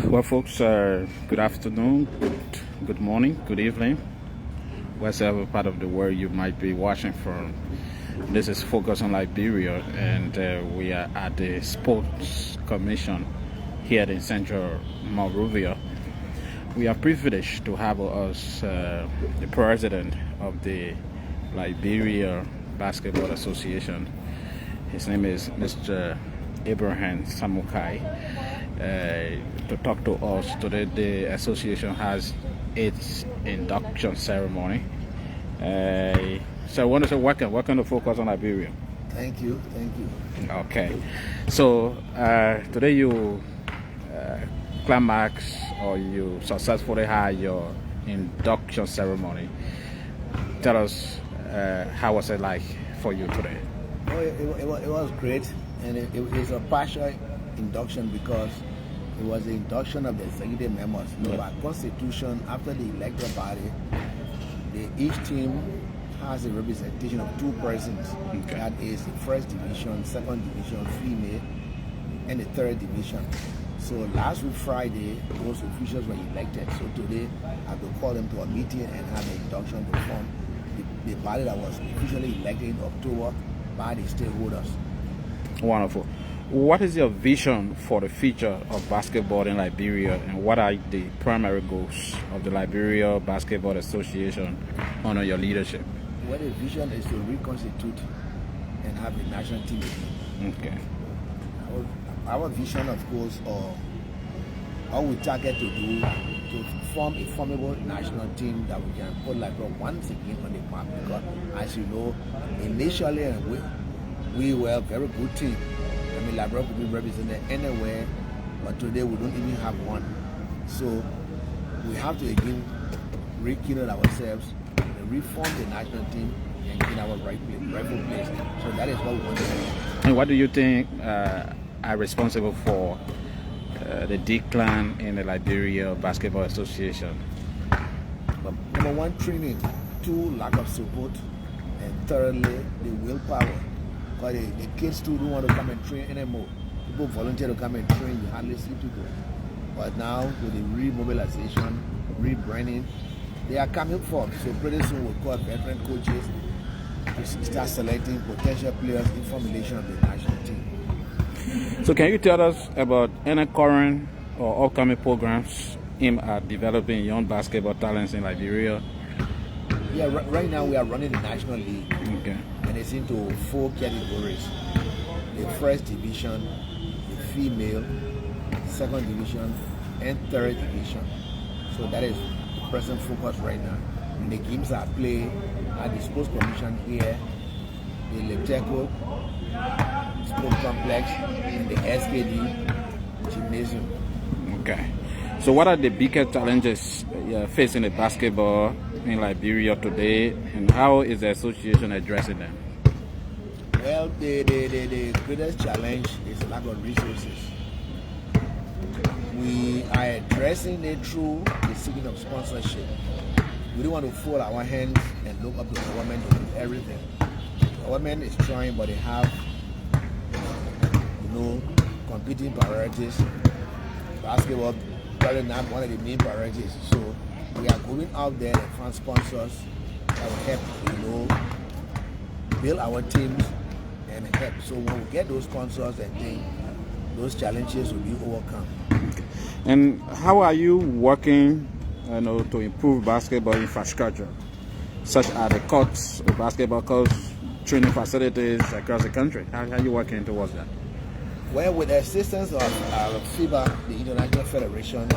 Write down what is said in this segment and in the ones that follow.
Well, folks, good afternoon, good morning, good evening, wherever part of the world you might be watching from. This is Focus on Liberia, and we are at the Sports Commission here in Central Monrovia. We are privileged to have us the president of the Liberia Basketball Association. His name is Mr. Abraham Samukai. To talk to us today. The association has its induction ceremony. So I want to say welcome to Focus on Liberia. Thank you. Okay, so today you climax or you successfully had your induction ceremony. Tell us how was it like for you today? Oh, it was great, and it was a partial induction because it was the induction of the executive members. Our constitution, after the electoral body, each team has a representation of two persons. Okay. That is the first division, second division, female, and the third division. So last week Friday, those officials were elected. So today I have to call them to a meeting and have an induction to form the body that was officially elected in October by the stakeholders. Wonderful. What is your vision for the future of basketball in Liberia, and what are the primary goals of the Liberia Basketball Association under your leadership? Well, the vision is to reconstitute and have a national team again. Okay. Our vision, of course, how we target to do to form a formidable national team that we can put Liberia once again on the map. Because, as you know, initially we were a very good team. I mean, Liberia could be represented anywhere, but today we don't even have one. So we have to again rekindle ourselves, reform the national team, and get our rightful place. So that is what we want to do. And what do you think are responsible for the decline in the Liberia Basketball Association? But number one, training. Two, lack of support. And thirdly, the willpower. Because the kids too don't want to come and train anymore. People volunteer to come and train, you hardly see people. But now, with the remobilization, rebranding, they are coming forth. So pretty soon we'll call veteran coaches to start selecting potential players in formulation of the national team. So can you tell us about any current or upcoming programs aimed at developing young basketball talents in Liberia? Yeah, right now we are running the National League. Okay. And it's into 4 categories. The first division, the female, second division, and third division. So that is the present focus right now. And the games are played at the Sports Commission here, the Lepteco Sports Complex, and the SKD Gymnasium. Okay. So what are the biggest challenges facing the basketball in Liberia today, and how is the association addressing them? Well, the greatest challenge is lack of resources. We are addressing it through the seeking of sponsorship. We don't want to fold our hands and look up to the government to do everything. The government is trying, but they have, competing priorities. Basketball probably not one of the main priorities. So we are going out there and find sponsors that will help, build our teams and help. So when we get those sponsors, I think those challenges will be overcome. And how are you working, to improve basketball infrastructure, such as the courts, the basketball courts, training facilities across the country? How are you working towards that? Well, with the assistance of FIBA, the International Federation,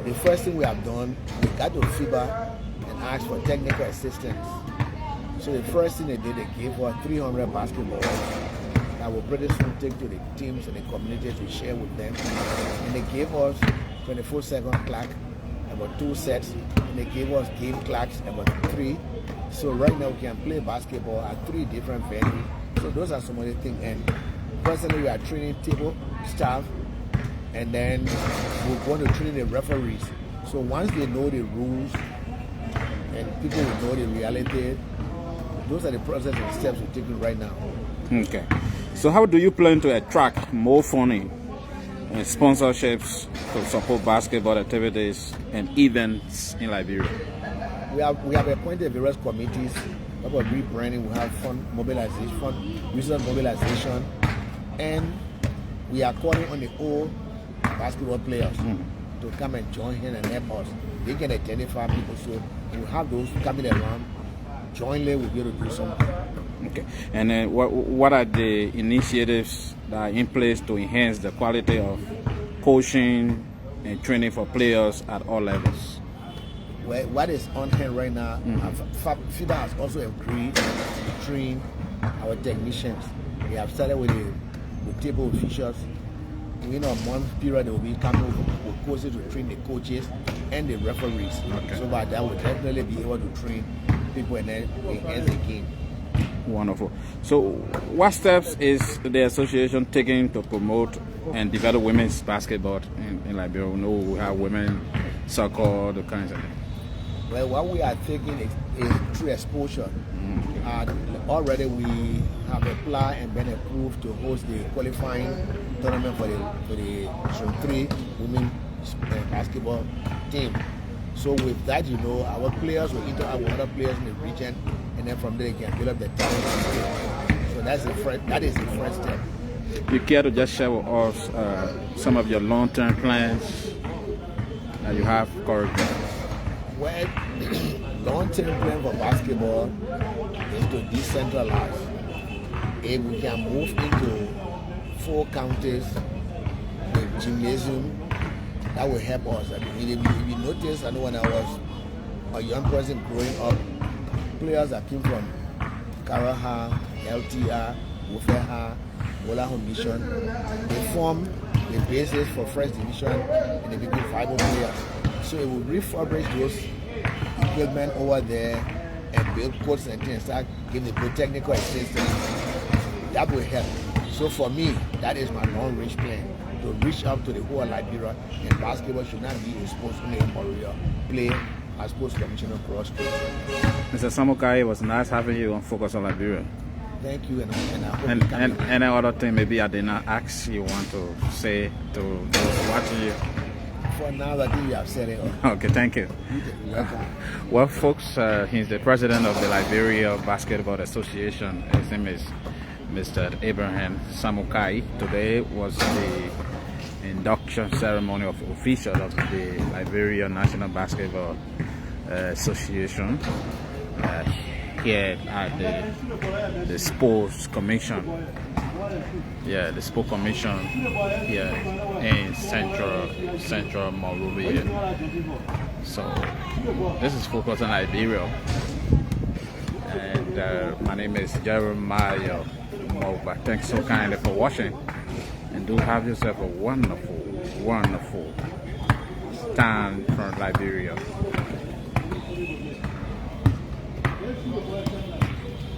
the first thing we have done, we got to FIBA and asked for technical assistance. So the first thing they did, they gave us 300 basketballs that will pretty soon take to the teams and the communities to share with them. And they gave us 24-second clock, about 2 sets, and they gave us game clocks, about 3. So right now we can play basketball at 3 different venues. So those are some of the things. And presently we are training table staff, and then we're going to train the referees. So once they know the rules and people will know the reality, those are the process and steps we're taking right now. Okay. So how do you plan to attract more funding sponsorships to support basketball activities and events in Liberia? We have appointed various committees about rebranding. We have fund mobilization, resource mobilization, and we are calling on the old basketball players to come and join in and help us. They can identify people, so we have those coming around. Jointly, we'll be able to do something. Okay. And then what are the initiatives that are in place to enhance the quality of coaching and training for players at all levels? Well, what is on hand right now, FIBA has also agreed to train our technicians. We have started with table officials. Within a month period, they will be coming with courses to train the coaches and the referees. Okay. So by that, we'll definitely be able to train people and then enhance the game. Wonderful. So, what steps is the association taking to promote and develop women's basketball in Liberia? We know we have women soccer, the kinds of things. Well, what we are taking is through exposure. Already we have applied and been approved to host the qualifying tournament for the Zone 3 women basketball team. So with that, our players will interact with other players in the region, and then from there they can build up the talent. So that is the first step. You care to just share with us some of your long-term plans that you have currently? Well, long-term plan for basketball is to decentralize. If we can move into 4 counties with gymnasium, that will help us. If you notice, I know when I was a young person growing up, players that came from Karaha, LTR, Wofeha, Wolahon Mission, they form the basis for first division and they become viable players. So it will refurbish those equipment over there and build courts and things, start giving the technical assistance. That will help. So for me, that is my long-range plan, to reach out to the whole Liberia, and basketball should not be a sports only area play as sports commissioner across the Mr. Samukai, it was nice having you on Focus on Liberia. Thank you, and I hope and any other thing maybe I did not ask you want to say to those watching you? For now, I think you have said it all. Okay, thank you. You're welcome. Well, folks, he's the president of the Liberia Basketball Association. His name is Mr. Abraham Samukai. Today was the induction ceremony of officials of the Liberia National Basketball Association here at the Sports Commission. Yeah, the Sports Commission here in Central Monrovia. So this is Focus on Liberia, and my name is Jeremiah Mova. Thanks so kindly for watching, and do have yourself a wonderful time from Liberia.